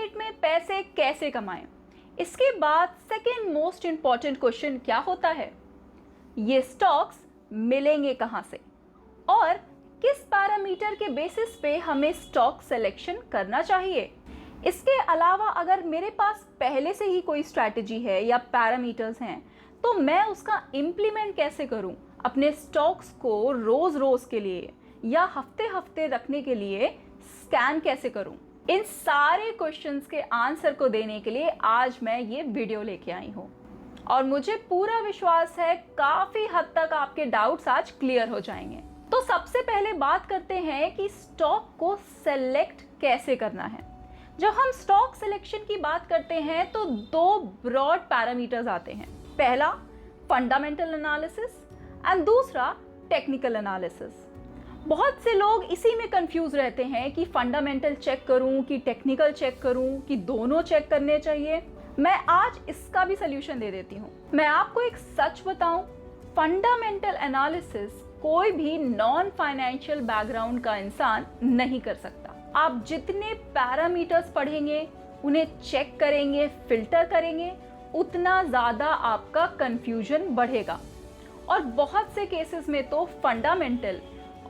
Market में पैसे कैसे कमाएं? इसके बाद सेकेंड मोस्ट इंपॉर्टेंट क्वेश्चन क्या होता है, ये स्टॉक्स मिलेंगे कहां से और किस पैरामीटर के बेसिस पे हमें स्टॉक सिलेक्शन करना चाहिए। इसके अलावा अगर मेरे पास पहले से ही कोई स्ट्रैटेजी है या पैरामीटर्स हैं तो मैं उसका इम्प्लीमेंट कैसे करूं, अपने स्टॉक्स को रोज रोज के लिए या हफ्ते हफ्ते रखने के लिए स्कैन कैसे करूं। इन सारे क्वेश्चंस के आंसर को देने के लिए आज मैं ये वीडियो लेके आई हूं और मुझे पूरा विश्वास है काफी हद तक आपके डाउट्स आज क्लियर हो जाएंगे। तो सबसे पहले बात करते हैं कि स्टॉक को सेलेक्ट कैसे करना है। जब हम स्टॉक सिलेक्शन की बात करते हैं तो दो ब्रॉड पैरामीटर्स आते हैं, पहला फंडामेंटल एनालिसिस एंड दूसरा टेक्निकल एनालिसिस। बहुत से लोग इसी में कंफ्यूज रहते हैं कि फंडामेंटल चेक करूं कि टेक्निकल चेक करूं कि दोनों चेक करने चाहिए। मैं आज इसका भी सलूशन दे देती हूं। मैं आपको एक सच बताऊं, फंडामेंटल एनालिसिस कोई भी नॉन फाइनेंशियल बैकग्राउंड का इंसान नहीं कर सकता। आप जितने पैरामीटर्स पढ़ेंगे, उन्हें चेक करेंगे, फिल्टर करेंगे, उतना ज़्यादा आपका कंफ्यूजन बढ़ेगा। और बहुत से केसेस में तो फंडामेंटल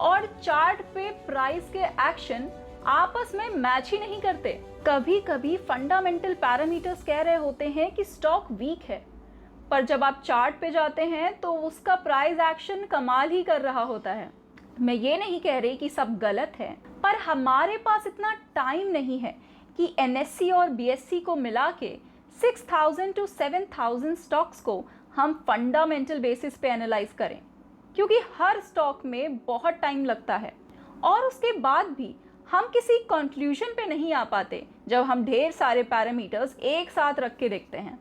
और चार्ट पे प्राइस के एक्शन आपस में मैच ही नहीं करते। कभी कभी फंडामेंटल पैरामीटर्स कह रहे होते हैं कि स्टॉक वीक है, पर जब आप चार्ट पे जाते हैं तो उसका प्राइस एक्शन कमाल ही कर रहा होता है। मैं ये नहीं कह रही कि सब गलत है, पर हमारे पास इतना टाइम नहीं है कि एनएससी और बीएससी को मिला के 6000 to 7000 स्टॉक्स को हम फंडामेंटल बेसिस पे एनालाइज करें, क्योंकि हर स्टॉक में बहुत टाइम लगता है और उसके बाद भी हम किसी कंक्लूजन पे नहीं आ पाते जब हम ढेर सारे पैरामीटर्स एक साथ रख के देखते हैं।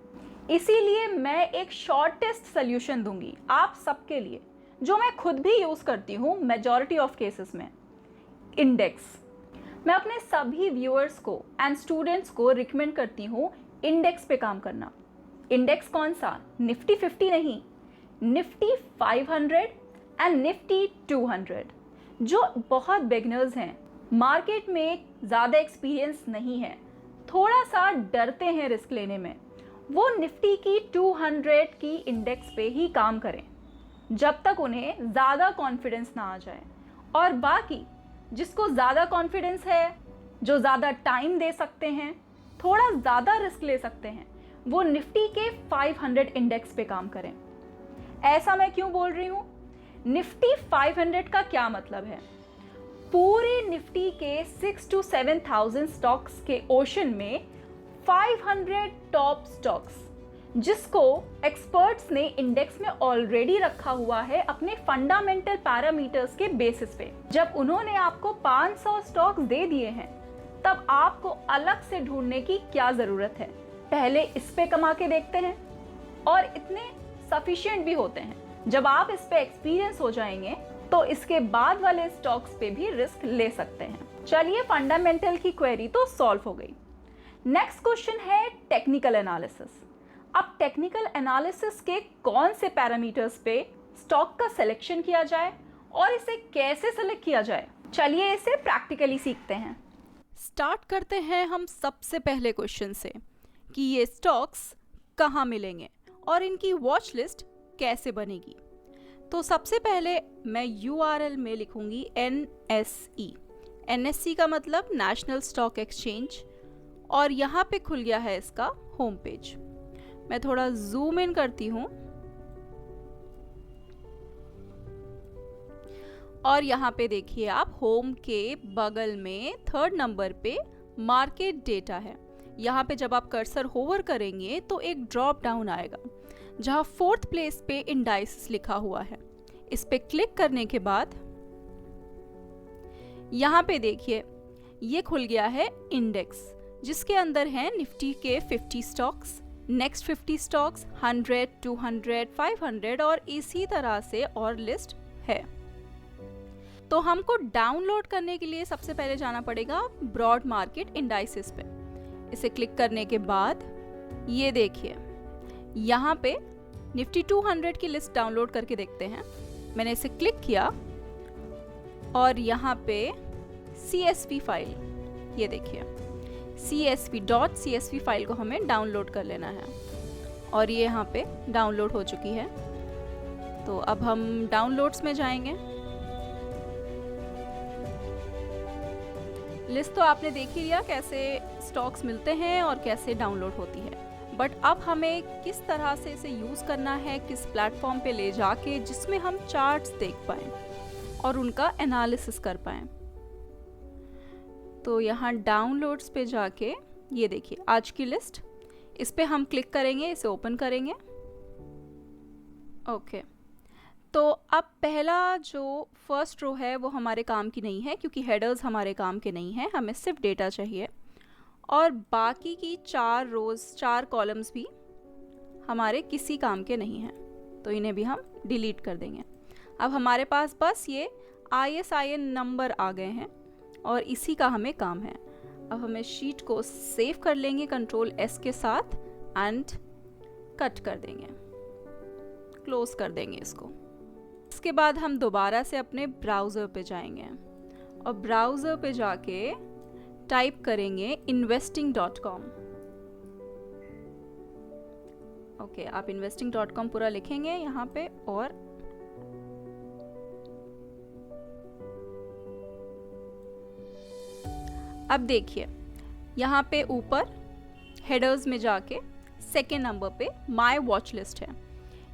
इसीलिए मैं एक शॉर्टेस्ट सोल्यूशन दूंगी आप सबके लिए, जो मैं खुद भी यूज़ करती हूँ मेजॉरिटी ऑफ केसेस में, इंडेक्स। मैं अपने सभी व्यूअर्स को एंड स्टूडेंट्स को रिकमेंड करती हूँ इंडेक्स पे काम करना। इंडेक्स कौन सा? निफ्टी 50 नहीं, निफ्टी 500 एंड निफ्टी 200। जो बहुत बिगनर्स हैं, मार्केट में ज़्यादा एक्सपीरियंस नहीं है, थोड़ा सा डरते हैं रिस्क लेने में, वो निफ्टी की 200 की इंडेक्स पे ही काम करें जब तक उन्हें ज़्यादा कॉन्फिडेंस ना आ जाए। और बाकी जिसको ज़्यादा कॉन्फिडेंस है, जो ज़्यादा टाइम दे सकते हैं, थोड़ा ज़्यादा रिस्क ले सकते हैं, वो निफ्टी के 500 इंडेक्स पे काम करें। ऐसा मैं क्यों बोल रही हूँ? निफ्टी 500 का क्या मतलब है? पूरे निफ्टी के 6 to 7000 स्टॉक्स के ओशन में 500 टॉप स्टॉक्स, जिसको एक्सपर्ट्स ने इंडेक्स में ऑलरेडी रखा हुआ है अपने फंडामेंटल पैरामीटर्स के बेसिस पे। जब उन्होंने आपको 500 स्टॉक्स दे दिए हैं, तब आपको अलग से ढूंढने की क्या जरूरत है? पहले इस पे कमा के देखते हैं और इतने सफिशिएंट भी होते हैं। जब आप इस पे एक्सपीरियंस हो जाएंगे तो इसके बाद वाले स्टॉक्स पे भी रिस्क ले सकते हैं। चलिए, फंडामेंटल की क्वेरी तो सॉल्व हो गई। नेक्स्ट क्वेश्चन है टेक्निकल एनालिसिस। अब टेक्निकल एनालिसिस के कौन से पैरामीटर्स पे स्टॉक का सिलेक्शन किया जाए और इसे कैसे सेलेक्ट किया जाए, चलिए इसे प्रैक्टिकली सीखते हैं। स्टार्ट करते हैं हम सबसे पहले क्वेश्चन से कि ये स्टॉक्स कहाँ मिलेंगे और इनकी वॉच लिस्ट कैसे बनेगी। तो सबसे पहले मैं URL में लिखूंगी NSE। NSE का मतलब नेशनल स्टॉक एक्सचेंज, और यहाँ पे खुल गया है इसका होम पेज। मैं थोड़ा जूम इन करती हूँ और यहाँ पे देखिए आप, होम के बगल में 3rd नंबर पे मार्केट डेटा है। यहाँ पे जब आप कर्सर होवर करेंगे तो एक ड्रॉप डाउन आएगा जहाँ 4th प्लेस पे इंडाइसेस लिखा हुआ है। इस पे क्लिक करने के बाद यहाँ पे देखिए ये खुल गया है इंडेक्स, जिसके अंदर है निफ्टी के 50 स्टॉक्स, नेक्स्ट 50 स्टॉक्स, 100, 200, 500 और इसी तरह से और लिस्ट है। तो हमको डाउनलोड करने के लिए सबसे पहले जाना पड़ेगा ब्रॉड मार्केट इंडाइसेस पे। इसे क्लिक करने के बाद ये देखिए यहाँ पे निफ्टी 200 की लिस्ट डाउनलोड करके देखते हैं। मैंने इसे क्लिक किया और यहाँ पे CSV फाइल, ये देखिए CSV फाइल को हमें डाउनलोड कर लेना है और ये यहाँ पे डाउनलोड हो चुकी है। तो अब हम डाउनलोड्स में जाएंगे। लिस्ट तो आपने देख ही लिया कैसे स्टॉक्स मिलते हैं और कैसे डाउनलोड होती है, बट अब हमें किस तरह से इसे यूज़ करना है, किस प्लेटफॉर्म पे ले जाके जिसमें हम चार्ट्स देख पाएँ और उनका एनालिसिस कर पाएँ। तो यहाँ डाउनलोड्स पे जाके ये देखिए आज की लिस्ट, इस पे हम क्लिक करेंगे, इसे ओपन करेंगे। ओके, तो अब पहला जो फर्स्ट रो है वो हमारे काम की नहीं है क्योंकि हेडर्स हमारे काम के नहीं हैं, हमें सिर्फ डेटा चाहिए। और बाकी की 4 रोज़ 4 कॉलम्स भी हमारे किसी काम के नहीं हैं, तो इन्हें भी हम डिलीट कर देंगे। अब हमारे पास बस ये ISIN नंबर आ गए हैं और इसी का हमें काम है। अब हमें शीट को सेव कर लेंगे Ctrl+S के साथ एंड कट कर देंगे, क्लोज कर देंगे इसको। इसके बाद हम दोबारा से अपने ब्राउज़र पे जाएंगे और ब्राउज़र पे जाके टाइप करेंगे investing.com। ओके, आप investing.com पूरा लिखेंगे यहाँ पे और अब देखिए यहाँ पे ऊपर हेडर्स में जाके सेकेंड नंबर पे माय वॉच लिस्ट है,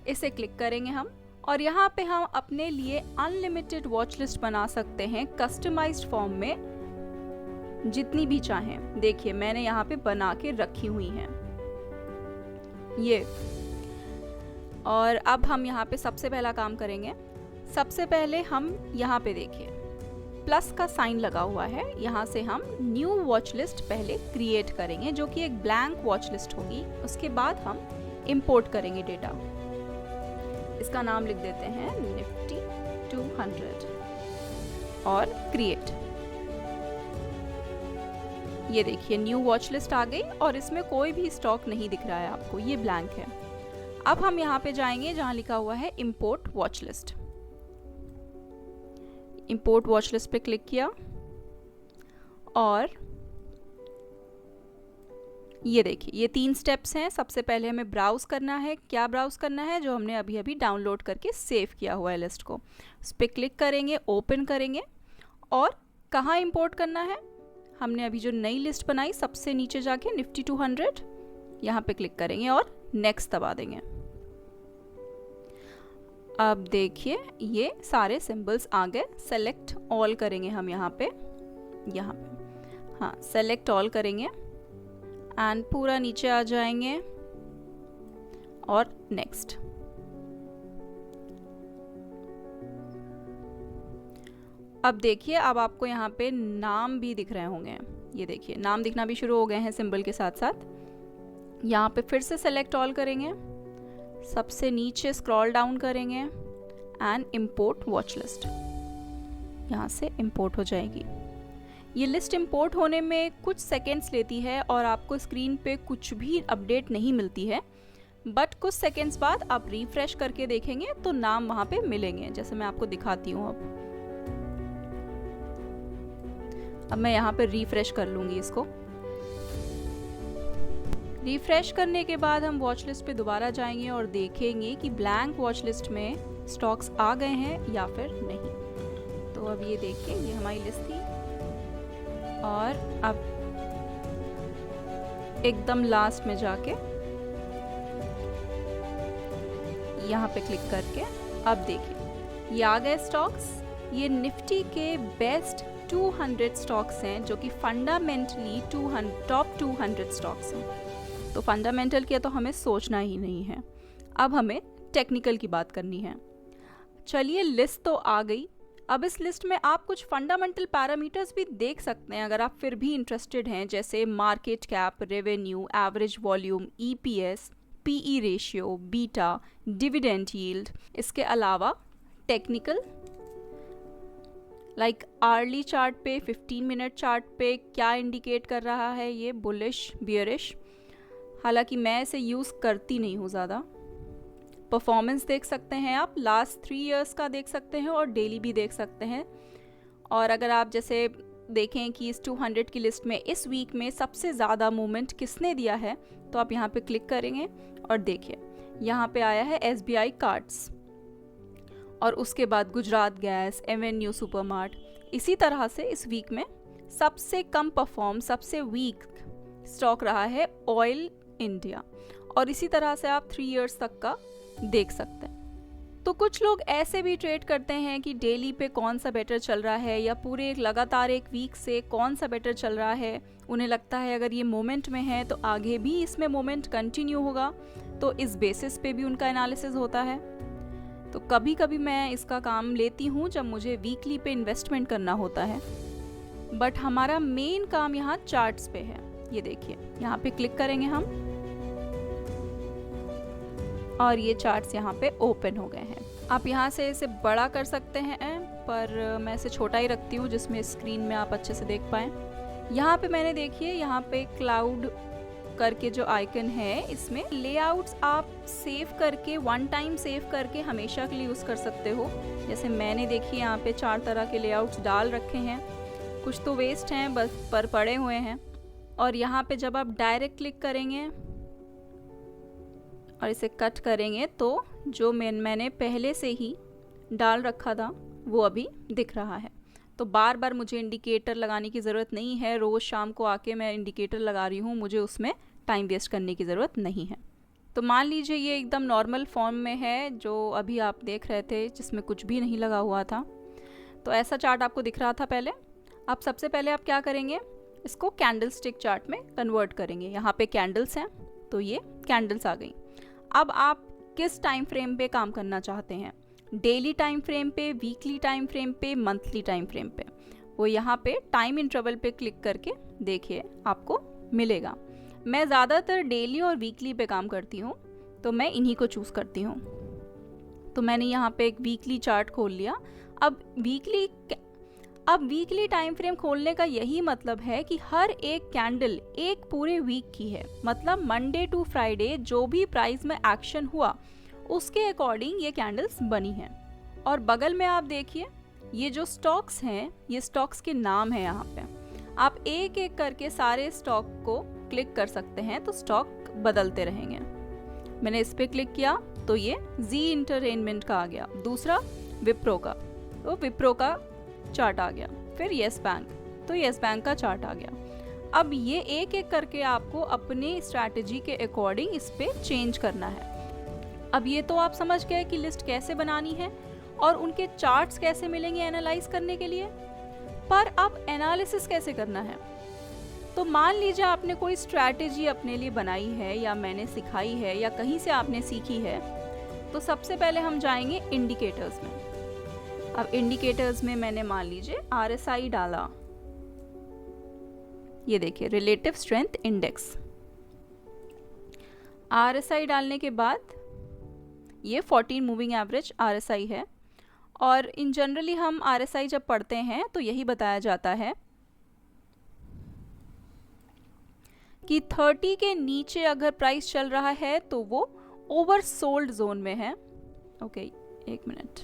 इसे क्लिक करेंगे हम और यहाँ पे हम अपने लिए अनलिमिटेड वॉच लिस्ट बना सकते हैं कस्टमाइज्ड फॉर्म में, जितनी भी चाहें। देखिए मैंने यहाँ पे बना के रखी हुई हैं ये। और अब हम यहाँ पे सबसे पहला काम करेंगे। सबसे पहले हम यहाँ पे देखिए प्लस का साइन लगा हुआ है, यहाँ से हम न्यू वॉच लिस्ट पहले क्रिएट करेंगे जो कि एक ब्लैंक वॉच लिस्ट होगी। उसके बाद हम इंपोर्ट करेंगे डेटा। इसका नाम लिख देते हैं Nifty 200 और क्रिएट। ये देखिए न्यू वॉच लिस्ट आ गई और इसमें कोई भी स्टॉक नहीं दिख रहा है आपको, ये ब्लैंक है। अब हम यहाँ पे जाएंगे जहाँ लिखा हुआ है import watch list. Import watch list पे क्लिक किया और ये देखिए ये 3 स्टेप्स हैं। सबसे पहले हमें ब्राउज करना है। क्या ब्राउज करना है? जो हमने अभी अभी डाउनलोड करके सेव किया हुआ है लिस्ट को। उस पर क्लिक करेंगे, ओपन करेंगे और कहाँ इंपोर्ट करना है? हमने अभी जो नई लिस्ट बनाई सबसे नीचे जाके Nifty 200 यहाँ पे क्लिक करेंगे और नेक्स्ट दबा देंगे। अब देखिए ये सारे सिंबल्स आ गए। सेलेक्ट ऑल करेंगे हम यहाँ पे हाँ सेलेक्ट ऑल करेंगे एंड पूरा नीचे आ जाएंगे और नेक्स्ट। अब देखिए अब आपको यहाँ पे नाम भी दिख रहे होंगे। ये देखिए नाम दिखना भी शुरू हो गए हैं सिंबल के साथ साथ। यहाँ पे फिर से सेलेक्ट ऑल करेंगे, सबसे नीचे स्क्रॉल डाउन करेंगे एंड इंपोर्ट वॉच लिस्ट। यहाँ से इंपोर्ट हो जाएगी। ये लिस्ट इंपोर्ट होने में कुछ सेकेंड्स लेती है और आपको स्क्रीन पे कुछ भी अपडेट नहीं मिलती है, बट कुछ सेकेंड्स बाद आप रिफ्रेश करके देखेंगे तो नाम वहाँ पे मिलेंगे, जैसे मैं आपको दिखाती हूँ। अब मैं यहाँ पे रिफ्रेश कर लूँगी इसको। रिफ्रेश करने के बाद हम वॉच लिस्ट पे दोबारा जाएंगे और देखेंगे कि ब्लैंक वॉच लिस्ट में स्टॉक्स आ गए हैं या फिर नहीं। तो अब ये देखिए ये हमारी लिस्ट थी और अब एकदम लास्ट में जाके यहाँ पे क्लिक करके अब देखिए ये आ गए स्टॉक्स। ये निफ्टी के बेस्ट 200 स्टॉक्स हैं जो कि फंडामेंटली टॉप 200 स्टॉक्स हैं। तो फंडामेंटल की तो हमें सोचना ही नहीं है। अब हमें टेक्निकल की बात करनी है। चलिए लिस्ट तो आ गई। अब इस लिस्ट में आप कुछ फंडामेंटल पैरामीटर्स भी देख सकते हैं अगर आप फिर भी इंटरेस्टेड हैं, जैसे market cap, revenue, average volume, EPS, PE ratio, beta, dividend yield. इसके अलावा टेक्निकल लाइक आर्ली चार्ट पे, 15 मिनट चार्ट पे क्या इंडिकेट कर रहा है, ये बुलिश, बियरिश। हालांकि मैं इसे यूज़ करती नहीं हूँ ज़्यादा। परफॉर्मेंस देख सकते हैं आप, लास्ट 3 इयर्स का देख सकते हैं और डेली भी देख सकते हैं। और अगर आप जैसे देखें कि इस 200 की लिस्ट में इस वीक में सबसे ज़्यादा मूवमेंट किसने दिया है, तो आप यहाँ पे क्लिक करेंगे और देखिए यहाँ पे आया है SBI कार्ड्स, और उसके बाद गुजरात गैस, एवेन्यू सुपरमार्ट। इसी तरह से इस वीक में सबसे कम परफॉर्म, सबसे वीक स्टॉक रहा है ऑयल इंडिया, और इसी तरह से आप 3 इयर्स तक का देख सकते हैं। तो कुछ लोग ऐसे भी ट्रेड करते हैं कि डेली पे कौन सा बेटर चल रहा है या पूरे लगातार एक वीक से कौन सा बेटर चल रहा है। उन्हें लगता है अगर ये मोमेंट में है तो आगे भी इसमें मोमेंट कंटिन्यू होगा, तो इस बेसिस पे भी उनका एनालिसिस होता है। तो कभी कभी मैं इसका काम लेती हूँ जब मुझे वीकली पे इन्वेस्टमेंट करना होता है, बट हमारा मेन काम यहाँ चार्ट्स पे है। ये देखिए यहाँ पे क्लिक करेंगे हम और ये चार्ट्स यहाँ पे ओपन हो गए हैं। आप यहाँ से इसे बड़ा कर सकते हैं, पर मैं इसे छोटा ही रखती हूँ जिसमें स्क्रीन में आप अच्छे से देख पाएँ। यहाँ पे मैंने देखिए यहाँ पे क्लाउड करके जो आइकन है, इसमें लेआउट्स आप सेव करके, वन टाइम सेव करके हमेशा के लिए यूज़ कर सकते हो। जैसे मैंने देखिए यहाँ पे 4 तरह के लेआउट्स डाल रखे हैं, कुछ तो वेस्ट हैं बस पर पड़े हुए हैं। और यहाँ पे जब आप डायरेक्ट क्लिक करेंगे और इसे कट करेंगे तो जो मैंने पहले से ही डाल रखा था वो अभी दिख रहा है। तो बार बार मुझे इंडिकेटर लगाने की ज़रूरत नहीं है, रोज़ शाम को आके मैं इंडिकेटर लगा रही हूँ, मुझे उसमें टाइम वेस्ट करने की ज़रूरत नहीं है। तो मान लीजिए ये एकदम नॉर्मल फॉर्म में है जो अभी आप देख रहे थे, जिसमें कुछ भी नहीं लगा हुआ था। तो ऐसा चार्ट आपको दिख रहा था पहले। अब सबसे पहले आप क्या करेंगे, इसको कैंडल स्टिक चार्ट में कन्वर्ट करेंगे। यहाँ पे कैंडल्स हैं तो ये कैंडल्स आ गई। अब आप किस टाइम फ्रेम पे काम करना चाहते हैं, डेली टाइम फ्रेम पे, वीकली टाइम फ्रेम पे, मंथली टाइम फ्रेम पे, वो यहाँ पे टाइम इंटरवल पे क्लिक करके देखिए आपको मिलेगा। मैं ज़्यादातर डेली और वीकली पे काम करती हूँ तो मैं इन्हीं को चूज़ करती हूँ। तो मैंने यहाँ पे एक वीकली चार्ट खोल लिया। अब वीकली टाइम फ्रेम खोलने का यही मतलब है कि हर एक कैंडल एक पूरे वीक की है, मतलब मंडे टू फ्राइडे जो भी प्राइस में एक्शन हुआ उसके अकॉर्डिंग ये कैंडल्स बनी हैं। और बगल में आप देखिए ये जो स्टॉक्स हैं, ये स्टॉक्स के नाम है। यहाँ पे आप एक एक करके सारे स्टॉक को क्लिक कर सकते हैं तो स्टॉक बदलते रहेंगे। मैंने इस पे क्लिक किया तो ये जी एंटरटेनमेंट का आ गया, दूसरा विप्रो का, तो विप्रो का चार्ट आ गया। फिर येस बैंक, तो येस बैंक का चार्ट आ गया। अब ये एक एक करके आपको अपने स्ट्रैटेजी के अकॉर्डिंग इस पे चेंज करना है। अब ये तो आप समझ गए कि लिस्ट कैसे बनानी है और उनके चार्ट्स कैसे मिलेंगे एनालाइज करने के लिए, पर अब एनालिसिस कैसे करना है। तो मान लीजिए आपने कोई स्ट्रैटेजी अपने लिए बनाई है या मैंने सिखाई है या कहीं से आपने सीखी है, तो सबसे पहले हम जाएंगे इंडिकेटर्स में। अब इंडिकेटर्स में मैंने मान लीजिए RSI डाला, ये देखिए रिलेटिव स्ट्रेंथ इंडेक्स। RSI डालने के बाद ये 14 मूविंग एवरेज RSI है, और इन जनरली हम RSI जब पढ़ते हैं तो यही बताया जाता है कि 30 के नीचे अगर प्राइस चल रहा है तो वो ओवर सोल्ड जोन में है। ओके, एक मिनट।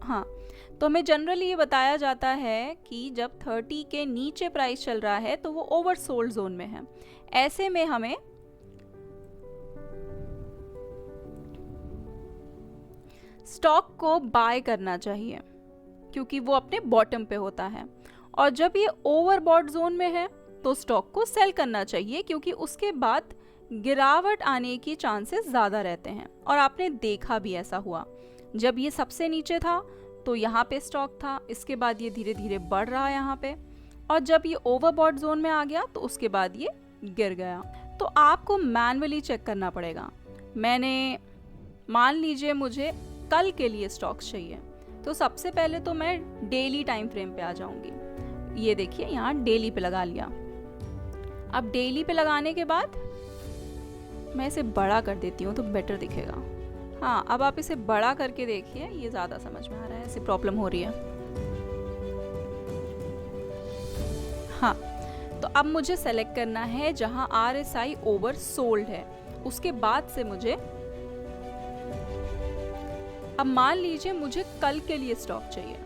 हाँ, तो हमें जनरली ये बताया जाता है कि जब 30 के नीचे प्राइस चल रहा है तो वो ओवर सोल्ड जोन में है। ऐसे में हमें स्टॉक को बाय करना चाहिए क्योंकि वो अपने बॉटम पे होता है, और जब ये ओवरबॉट जोन में है तो स्टॉक को सेल करना चाहिए क्योंकि उसके बाद गिरावट आने की चांसेस ज़्यादा रहते हैं। और आपने देखा भी ऐसा हुआ, जब ये सबसे नीचे था तो यहाँ पे स्टॉक था, इसके बाद ये धीरे धीरे बढ़ रहा है यहाँ पे, और जब ये ओवरबॉट जोन में आ गया तो उसके बाद ये गिर गया। तो आपको मैन्युअली चेक करना पड़ेगा। मैंने मान लीजिए मुझे कल के लिए स्टॉक्स चाहिए, तो सबसे पहले तो मैं डेली टाइम फ्रेम पे आ जाऊंगी। ये देखिए यहाँ डेली पे लगा लिया। अब डेली पे लगाने के बाद मैं इसे बड़ा कर देती हूँ तो बेटर दिखेगा। हाँ, अब आप इसे बड़ा करके देखिए, ये ज़्यादा समझ में आ रहा है, ऐसी प्रॉब्लम हो रही है। हाँ, तो अब मुझे सेलेक्ट करना है जहाँ RSI ओवर सोल्ड है। उसके बाद से मुझे, अब मान लीजिए मुझे कल के लिए स्टॉक चाहिए,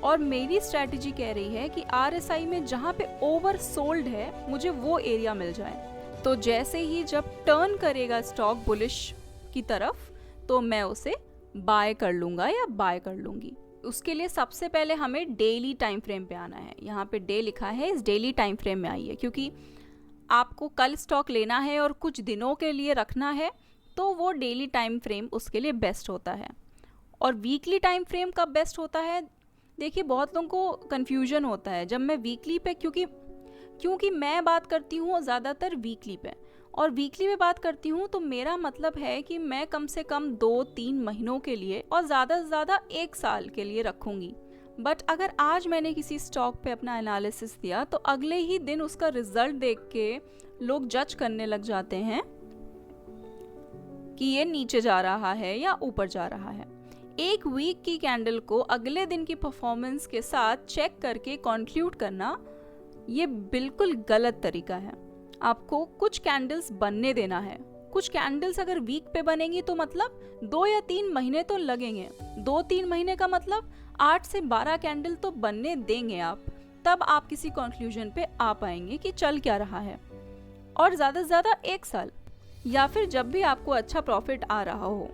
और मेरी स्ट्रैटेजी कह रही है कि RSI में जहाँ पे ओवर सोल्ड है मुझे वो एरिया मिल जाए। तो जैसे ही जब टर्न करेगा स्टॉक बुलिश की तरफ तो मैं उसे बाय कर लूँगा या बाय कर लूँगी। उसके लिए सबसे पहले हमें डेली टाइम फ्रेम पे आना है। यहाँ पे डे लिखा है, इस डेली टाइम फ्रेम में आइए, क्योंकि आपको कल स्टॉक लेना है और कुछ दिनों के लिए रखना है तो वो डेली टाइम फ्रेम उसके लिए बेस्ट होता है। और वीकली टाइम फ्रेम कब बेस्ट होता है? देखिए, बहुत लोगों को कन्फ्यूजन होता है जब मैं वीकली पे, क्योंकि मैं बात करती हूँ ज़्यादातर वीकली पे, और वीकली पे बात करती हूँ तो मेरा मतलब है कि मैं कम से कम 2-3 महीनों के लिए और ज़्यादा से ज़्यादा 1 साल के लिए रखूँगी। बट अगर आज मैंने किसी स्टॉक पे अपना एनालिसिस दिया तो अगले ही दिन उसका रिजल्ट देख के लोग जज करने लग जाते हैं कि ये नीचे जा रहा है या ऊपर जा रहा है। एक वीक की कैंडल को अगले दिन की परफॉर्मेंस के साथ चेक करके कंक्लूड करना ये बिल्कुल गलत तरीका है। आपको कुछ कैंडल्स बनने देना है। कुछ कैंडल्स अगर वीक पे बनेंगी तो मतलब 2 या 3 महीने तो लगेंगे। 2-3 महीने का मतलब 8 से 12 कैंडल तो बनने देंगे आप, तब आप किसी कंक्लूजन पे आ पाएंगे कि चल क्या रहा है। और ज़्यादा से ज़्यादा 1 साल, या फिर जब भी आपको अच्छा प्रॉफिट आ रहा हो।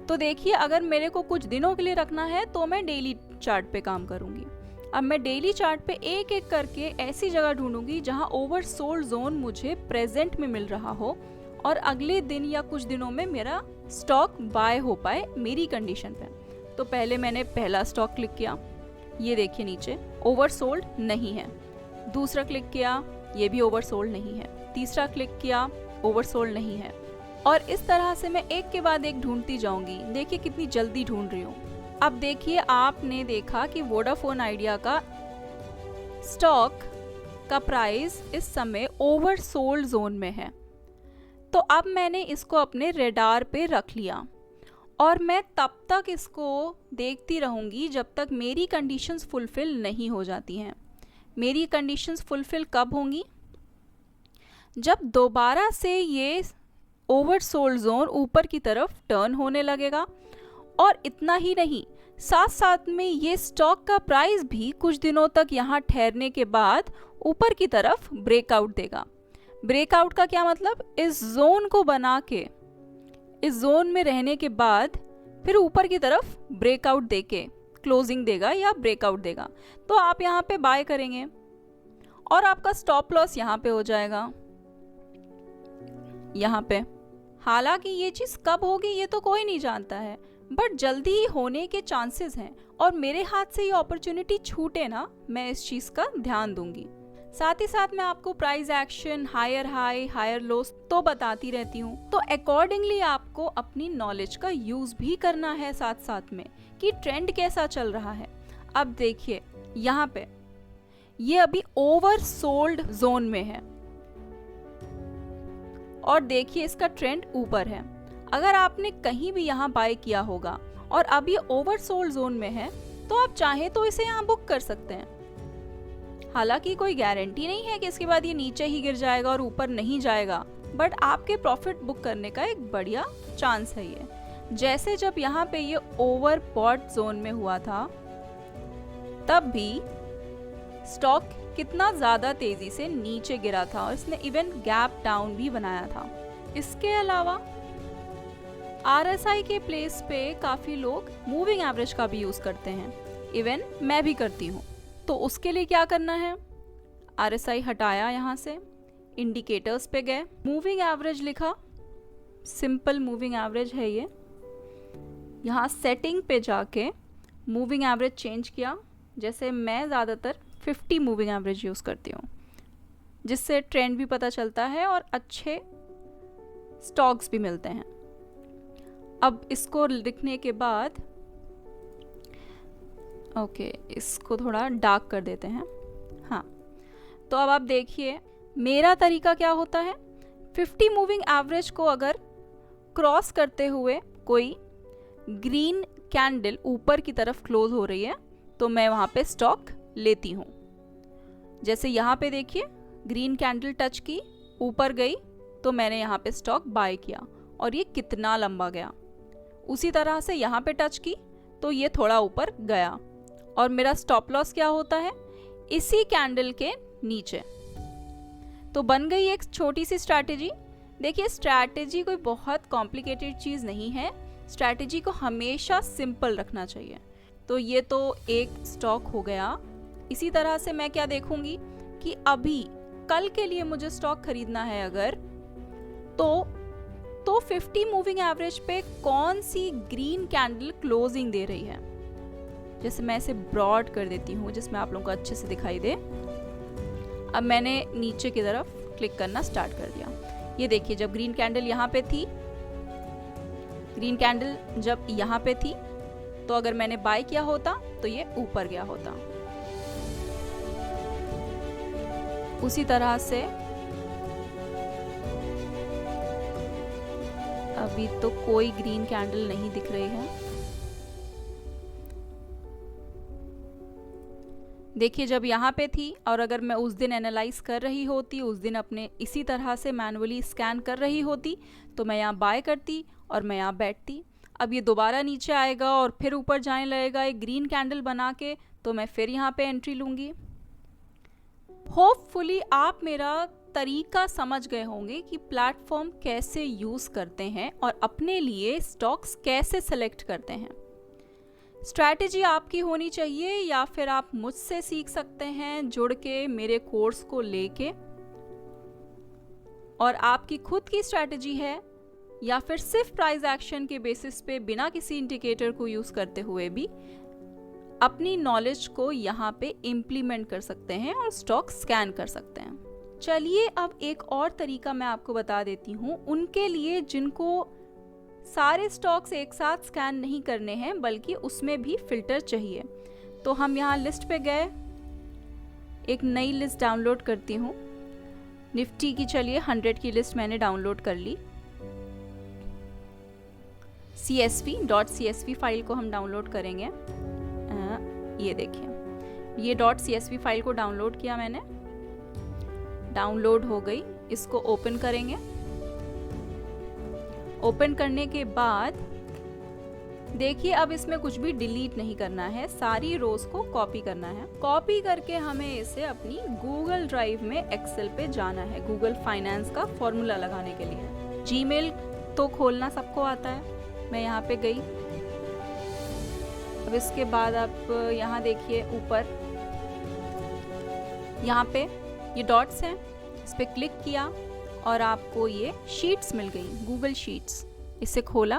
तो देखिए, अगर मेरे को कुछ दिनों के लिए रखना है तो मैं डेली चार्ट पे काम करूंगी। अब मैं डेली चार्ट पे एक एक करके ऐसी जगह ढूंढूंगी जहां ओवर सोल्ड जोन मुझे प्रेजेंट में मिल रहा हो और अगले दिन या कुछ दिनों में मेरा स्टॉक बाय हो पाए मेरी कंडीशन पे। तो पहले मैंने पहला स्टॉक क्लिक किया, ये देखिए नीचे ओवर सोल्ड नहीं है। दूसरा क्लिक किया, ये भी ओवर सोल्ड नहीं है। तीसरा क्लिक किया, ओवर सोल्ड नहीं है। और इस तरह से मैं एक के बाद एक ढूंढती जाऊंगी। देखिए कितनी जल्दी ढूंढ रही हूँ। अब देखिए, आपने देखा कि वोडाफोन आइडिया का स्टॉक का प्राइस इस समय ओवर सोल्ड जोन में है। तो अब मैंने इसको अपने रेडार पे रख लिया और मैं तब तक इसको देखती रहूंगी जब तक मेरी कंडीशंस फुलफिल नहीं हो जाती हैं। मेरी कंडीशंस फुलफिल कब होंगी? जब दोबारा से ये ओवर सोल्ड जोन ऊपर की तरफ टर्न होने लगेगा। और इतना ही नहीं, साथ साथ में ये स्टॉक का प्राइस भी कुछ दिनों तक यहाँ ठहरने के बाद ऊपर की तरफ ब्रेकआउट देगा। ब्रेकआउट का क्या मतलब? इस जोन को बना के, इस जोन में रहने के बाद फिर ऊपर की तरफ ब्रेकआउट देके क्लोजिंग देगा या ब्रेकआउट देगा। तो आप यहाँ पे बाय करेंगे और आपका स्टॉप लॉस यहाँ पे हो जाएगा, यहाँ पे। हालांकि ये चीज़ कब होगी ये तो कोई नहीं जानता है, बट जल्दी ही होने के चांसेस हैं। और मेरे हाथ से ये अपॉर्चुनिटी छूटे ना, मैं इस चीज़ का ध्यान दूंगी। साथ ही साथ मैं आपको price action, higher high, higher lows तो बताती रहती हूँ। तो अकॉर्डिंगली आपको अपनी नॉलेज का यूज भी करना है साथ साथ में कि ट्रेंड कैसा चल रहा है। अब देखिए, यहाँ पे ये अभी ओवर सोल्ड जोन में है और देखिए इसका ट्रेंड ऊपर है। अगर आपने कहीं भी यहाँ बाय किया होगा और अब ये ओवर सोल्ड जोन में है तो आप चाहे तो इसे यहाँ बुक कर सकते हैं। हालांकि कोई गारंटी नहीं है कि इसके बाद ये नीचे ही गिर जाएगा और ऊपर नहीं जाएगा, बट आपके प्रॉफिट बुक करने का एक बढ़िया चांस है ये। जैसे जब यहाँ पे ये ओवर बॉट जोन में हुआ था तब भी स्टॉक कितना ज्यादा तेजी से नीचे गिरा था और इसने इवन गैप डाउन भी बनाया था। इसके अलावा RSI के प्लेस पे काफी लोग मूविंग एवरेज का भी यूज करते हैं, इवन मैं भी करती हूँ। तो उसके लिए क्या करना है? RSI हटाया, यहाँ से इंडिकेटर्स पे गए, मूविंग एवरेज लिखा, सिंपल मूविंग एवरेज है ये। यहाँ सेटिंग पे जाके मूविंग एवरेज चेंज किया। जैसे मैं ज़्यादातर 50 मूविंग एवरेज यूज़ करती हूँ, जिससे ट्रेंड भी पता चलता है और अच्छे स्टॉक्स भी मिलते हैं। अब इसको लिखने के बाद ओके, इसको थोड़ा डार्क कर देते हैं। हाँ, तो अब आप देखिए मेरा तरीका क्या होता है। 50 मूविंग एवरेज को अगर क्रॉस करते हुए कोई ग्रीन कैंडल ऊपर की तरफ क्लोज हो रही है तो मैं वहाँ पे स्टॉक लेती हूँ। जैसे यहाँ पे देखिए ग्रीन कैंडल टच की, ऊपर गई तो मैंने यहाँ पे स्टॉक बाय किया और ये कितना लंबा गया। उसी तरह से यहाँ पे टच की तो ये थोड़ा ऊपर गया और मेरा स्टॉप लॉस क्या होता है, इसी कैंडल के नीचे। तो बन गई एक छोटी सी स्ट्रैटेजी। देखिए, स्ट्रैटेजी कोई बहुत कॉम्प्लिकेटेड चीज़ नहीं है, स्ट्रैटेजी को हमेशा सिंपल रखना चाहिए। तो ये तो एक स्टॉक हो गया। इसी तरह से मैं क्या देखूंगी कि अभी कल के लिए मुझे स्टॉक खरीदना है अगर, तो 50 मूविंग एवरेज पे कौन सी ग्रीन कैंडल क्लोजिंग दे रही है। जैसे मैं इसे ब्रॉड कर देती हूँ जिसमें आप लोगों को अच्छे से दिखाई दे। अब मैंने नीचे की तरफ क्लिक करना स्टार्ट कर दिया। ये देखिए, जब ग्रीन कैंडल यहाँ पे थी, ग्रीन कैंडल जब यहाँ पे थी, तो अगर मैंने बाय किया होता तो ये ऊपर गया होता। उसी तरह से अभी तो कोई ग्रीन कैंडल नहीं दिख रही है। देखिए, जब यहाँ पे थी और अगर मैं उस दिन एनालाइज कर रही होती, उस दिन अपने इसी तरह से मैनुअली स्कैन कर रही होती, तो मैं यहाँ बाय करती और मैं यहाँ बैठती। अब ये दोबारा नीचे आएगा और फिर ऊपर जाने लगेगा एक ग्रीन कैंडल बना के, तो मैं फिर यहाँ पे एंट्री लूँगी। होपफुली आप मेरा तरीका समझ गए होंगे कि प्लेटफॉर्म कैसे यूज़ करते हैं और अपने लिए स्टॉक्स कैसे सेलेक्ट करते हैं। स्ट्रैटेजी आपकी होनी चाहिए या फिर आप मुझसे सीख सकते हैं जुड़ के मेरे कोर्स को लेके, और आपकी खुद की स्ट्रैटेजी है या फिर सिर्फ प्राइस एक्शन के बेसिस पे बिना किसी इंडिकेटर को यूज़ करते हुए भी अपनी नॉलेज को यहाँ पे इम्प्लीमेंट कर सकते हैं और स्टॉक स्कैन कर सकते हैं। चलिए, अब एक और तरीका मैं आपको बता देती हूँ उनके लिए जिनको सारे स्टॉक्स एक साथ स्कैन नहीं करने हैं बल्कि उसमें भी फिल्टर चाहिए। तो हम यहाँ लिस्ट पे गए, एक नई लिस्ट डाउनलोड करती हूँ निफ्टी की। चलिए, 100 की लिस्ट मैंने डाउनलोड कर ली। CSV फाइल को हम डाउनलोड करेंगे। ये देखिए, ये .csv फाइल को डाउनलोड किया मैंने, डाउनलोड हो गई। इसको ओपन करेंगे। ओपन करने के बाद देखिए, अब इसमें कुछ भी डिलीट नहीं करना है, सारी रोज को कॉपी करना है। कॉपी करके हमें इसे अपनी गूगल ड्राइव में एक्सेल पे जाना है, गूगल फाइनेंस का फॉर्मूला लगाने के लिए। जीमेल तो खोलना सबको आता है, मैं यहाँ पे गई। अब इसके बाद आप यहाँ देखिए ऊपर, यहाँ पे ये डॉट्स हैं, इस पे क्लिक किया और आपको ये शीट्स मिल गई, गूगल शीट्स। इसे खोला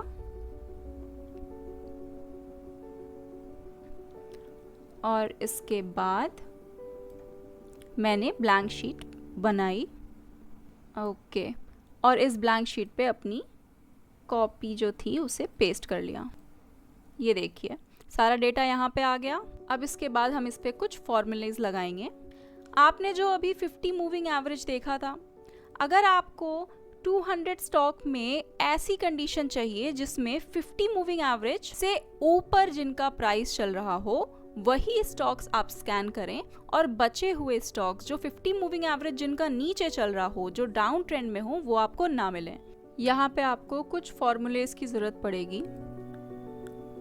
और इसके बाद मैंने ब्लैंक शीट बनाई। ओके, और इस ब्लैंक शीट पे अपनी कॉपी जो थी उसे पेस्ट कर लिया। ये देखिए, सारा डेटा यहाँ पे आ गया। अब इसके बाद हम इस पे कुछ फॉर्मूलेज लगाएंगे। आपने जो अभी 50 मूविंग एवरेज देखा था, अगर आपको 200 स्टॉक में ऐसी कंडीशन चाहिए जिसमें 50 मूविंग एवरेज से ऊपर जिनका प्राइस चल रहा हो, वही स्टॉक्स आप स्कैन करें, और बचे हुए स्टॉक्स जो 50 मूविंग एवरेज जिनका नीचे चल रहा हो, जो डाउन ट्रेंड में हो, वो आपको ना मिले। यहाँ पे आपको कुछ फॉर्मूलेज की ज़रूरत पड़ेगी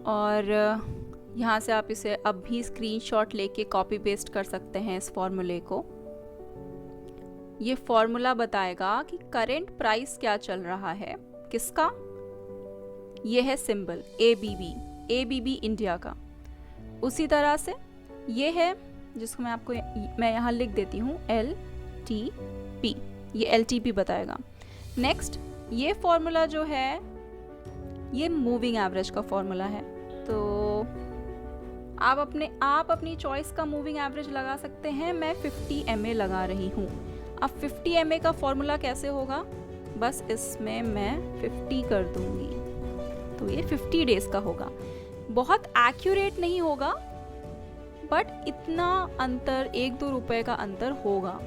और यहाँ से आप इसे अब भी स्क्रीनशॉट लेके कॉपी पेस्ट कर सकते हैं इस फॉर्मूले को। ये फॉर्मूला बताएगा कि करंट प्राइस क्या चल रहा है, किसका। ये है सिंबल ABB इंडिया का। उसी तरह से ये है जिसको मैं यहाँ लिख देती हूँ LTP, ये LTP बताएगा। नेक्स्ट, ये फॉर्मूला जो है ये मूविंग एवरेज का फॉर्मूला है। तो आप अपनी चॉइस का मूविंग एवरेज लगा सकते हैं। मैं 50 MA लगा रही हूँ। अब 50 MA का फॉर्मूला कैसे होगा, बस इसमें मैं 50 कर दूंगी, तो ये 50 डेज का होगा। बहुत एक्यूरेट नहीं होगा, बट इतना अंतर 1-2 रुपए का अंतर होगा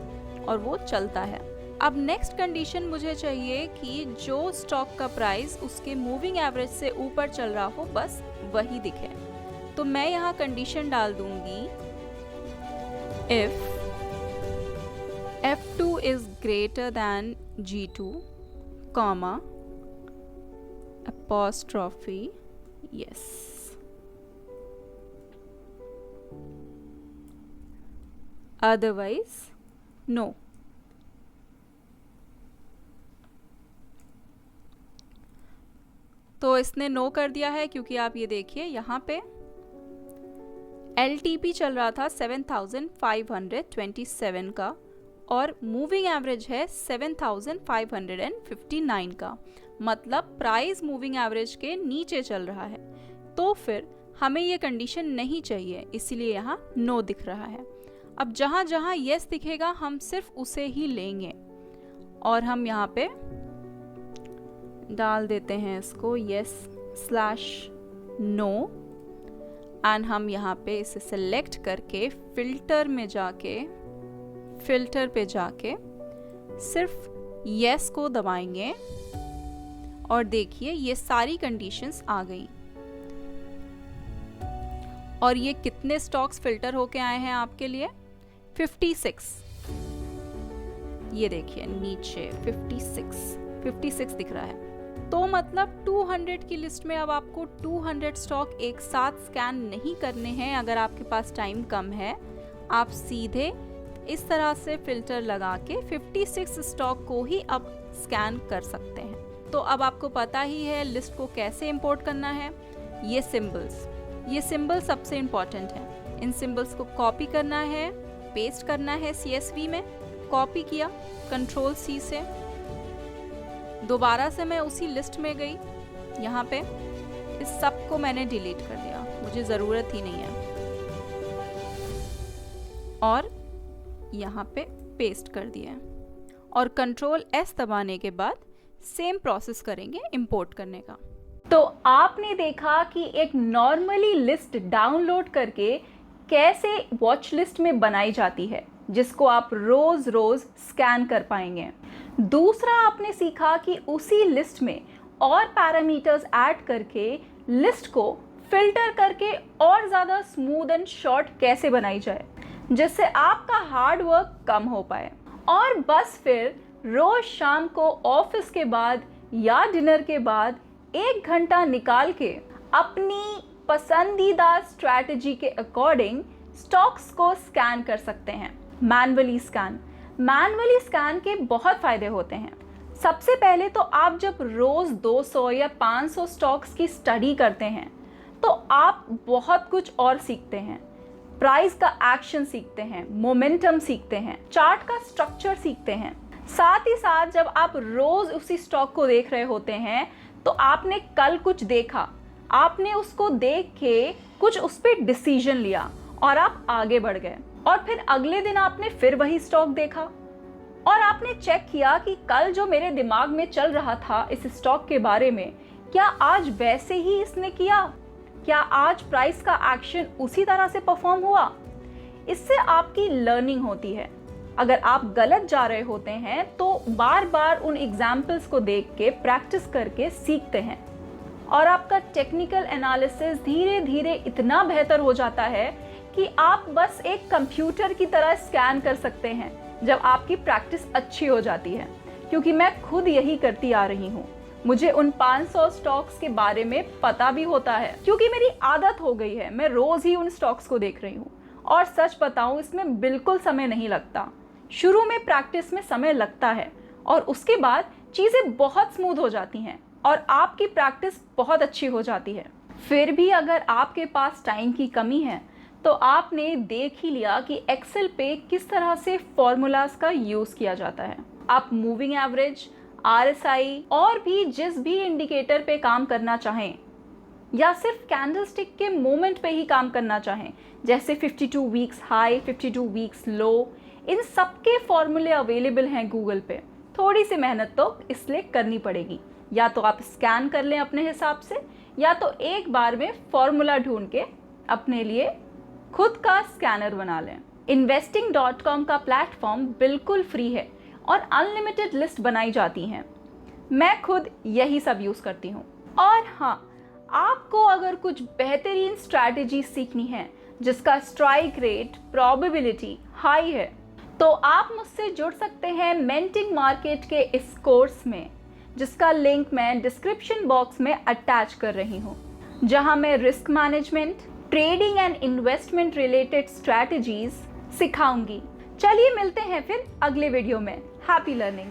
और वो चलता है। अब नेक्स्ट कंडीशन मुझे चाहिए कि जो स्टॉक का प्राइस उसके मूविंग एवरेज से ऊपर चल रहा हो, बस वही दिखे। तो मैं यहाँ कंडीशन डाल दूंगी if F2 is greater than G2, comma apostrophe yes। Otherwise no. तो इसने नो कर दिया है क्योंकि आप ये देखिए यहाँ पे LTP चल रहा था 7527 का और मूविंग एवरेज है 7559 का, मतलब प्राइस मूविंग एवरेज के नीचे चल रहा है। तो फिर हमें ये कंडीशन नहीं चाहिए, इसीलिए यहाँ नो दिख रहा है। अब जहाँ जहाँ येस दिखेगा हम सिर्फ उसे ही लेंगे और हम यहाँ पे डाल देते हैं इसको yes/no एंड हम यहाँ पे इसे सेलेक्ट करके फिल्टर पे जाके सिर्फ yes को दबाएंगे और देखिए ये सारी कंडीशंस आ गई। और ये कितने स्टॉक्स फिल्टर होके आए हैं आपके लिए? 56। ये देखिए नीचे 56 दिख रहा है। तो मतलब 200 की लिस्ट में अब आपको 200 स्टॉक एक साथ स्कैन नहीं करने हैं। अगर आपके पास टाइम कम है, आप सीधे इस तरह से फिल्टर लगा के 56 स्टॉक को ही अब स्कैन कर सकते हैं। तो अब आपको पता ही है लिस्ट को कैसे इंपोर्ट करना है। ये सिंबल सबसे इम्पोर्टेंट है। इन सिंबल्स को कॉपी करना है, पेस्ट करना है CSV में। कॉपी किया Ctrl+C से, दोबारा से मैं उसी लिस्ट में गई, यहाँ पे इस सब को मैंने डिलीट कर दिया, मुझे ज़रूरत ही नहीं है, और यहाँ पे पेस्ट कर दिया। और Ctrl+S दबाने के बाद सेम प्रोसेस करेंगे इंपोर्ट करने का। तो आपने देखा कि एक नॉर्मली लिस्ट डाउनलोड करके कैसे वॉच लिस्ट में बनाई जाती है, जिसको आप रोज रोज स्कैन कर पाएंगे। दूसरा आपने सीखा कि उसी लिस्ट में और पैरामीटर्स ऐड करके लिस्ट को फिल्टर करके और ज़्यादा स्मूथ एंड शॉर्ट कैसे बनाई जाए, जिससे आपका हार्ड वर्क कम हो पाए। और बस फिर रोज शाम को ऑफिस के बाद या डिनर के बाद 1 घंटा निकाल के अपनी पसंदीदा स्ट्रैटेजी के अकॉर्डिंग स्टॉक्स को स्कैन कर सकते हैं। मैनुअली स्कैन के बहुत फ़ायदे होते हैं। सबसे पहले तो आप जब रोज़ 200 या 500 स्टॉक्स की स्टडी करते हैं तो आप बहुत कुछ और सीखते हैं। प्राइस का एक्शन सीखते हैं, मोमेंटम सीखते हैं, चार्ट का स्ट्रक्चर सीखते हैं। साथ ही साथ जब आप रोज़ उसी स्टॉक को देख रहे होते हैं तो आपने कल कुछ देखा, आपने उसको देख के कुछ उस पर डिसीजन लिया और आप आगे बढ़ गए। और फिर अगले दिन आपने फिर वही स्टॉक देखा और आपने चेक किया कि कल जो मेरे दिमाग में चल रहा था इस स्टॉक के बारे में, क्या आज वैसे ही इसने किया? क्या आज प्राइस का एक्शन उसी तरह से परफॉर्म हुआ? इससे आपकी लर्निंग होती है। अगर आप गलत जा रहे होते हैं तो बार बार उन एग्जाम्पल्स को देख के प्रैक्टिस करके सीखते हैं और आपका टेक्निकल एनालिसिस धीरे धीरे इतना बेहतर हो जाता है कि आप बस एक कंप्यूटर की तरह स्कैन कर सकते हैं जब आपकी प्रैक्टिस अच्छी हो जाती है। क्योंकि मैं खुद यही करती आ रही हूँ, मुझे उन 500 स्टॉक्स के बारे में पता भी होता है क्योंकि मेरी आदत हो गई है। मैं रोज़ ही उन स्टॉक्स को देख रही हूँ और सच बताऊँ इसमें बिल्कुल समय नहीं लगता। शुरू में प्रैक्टिस में समय लगता है और उसके बाद चीज़ें बहुत स्मूथ हो जाती हैं और आपकी प्रैक्टिस बहुत अच्छी हो जाती है। फिर भी अगर आपके पास टाइम की कमी है तो आपने देख ही लिया कि एक्सेल पे किस तरह से फॉर्मूलाज का यूज़ किया जाता है। आप मूविंग एवरेज, RSI और भी जिस भी इंडिकेटर पे काम करना चाहें या सिर्फ कैंडलस्टिक के मोमेंट पे ही काम करना चाहें, जैसे 52 वीक्स हाई, 52 वीक्स लो, इन सब के फॉर्मूले अवेलेबल हैं गूगल पे। थोड़ी सी मेहनत तो इसलिए करनी पड़ेगी, या तो आप स्कैन कर लें अपने हिसाब से या तो एक बार में फॉर्मूला ढूंढ के अपने लिए खुद का स्कैनर बना लें। investing.com का प्लेटफॉर्म बिल्कुल फ्री है और अनलिमिटेड लिस्ट बनाई जाती हैं। मैं खुद यही सब यूज़ करती हूँ। और हाँ, आपको अगर कुछ बेहतरीन स्ट्रैटेजी सीखनी है जिसका स्ट्राइक रेट, प्रोबेबिलिटी हाई है, तो आप मुझसे जुड़ सकते हैं मेंटिंग मार्केट के इस कोर्स में, जिसका लिंक मैं डिस्क्रिप्शन बॉक्स में अटैच कर रही हूँ, जहाँ मैं risk management, trading and investment related strategies सिखाऊंगी चलिए मिलते हैं फिर अगले वीडियो में। Happy learning.